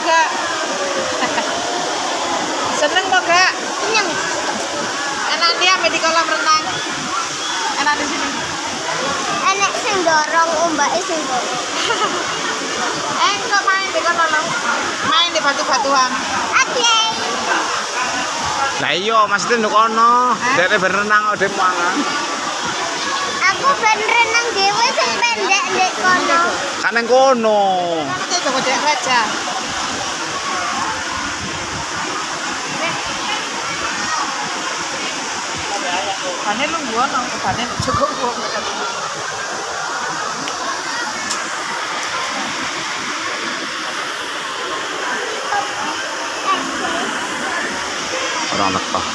gak? Seneng kok gak? Seneng. Enak dia sampai di kolam renang. Enak di sini. Enak sing dorong ombake sing dorong. Kok main di kolam renang? Main di batu-batuan. Oke. Lah iya maksudnya nduk kono. Dek berenang ode mangan. Aku ben renang dhewe sing pendek ndek kono. Kan nang kono. Nanti coba cek aja. Bane lu ngono, bane cukup kok. Ora nekah.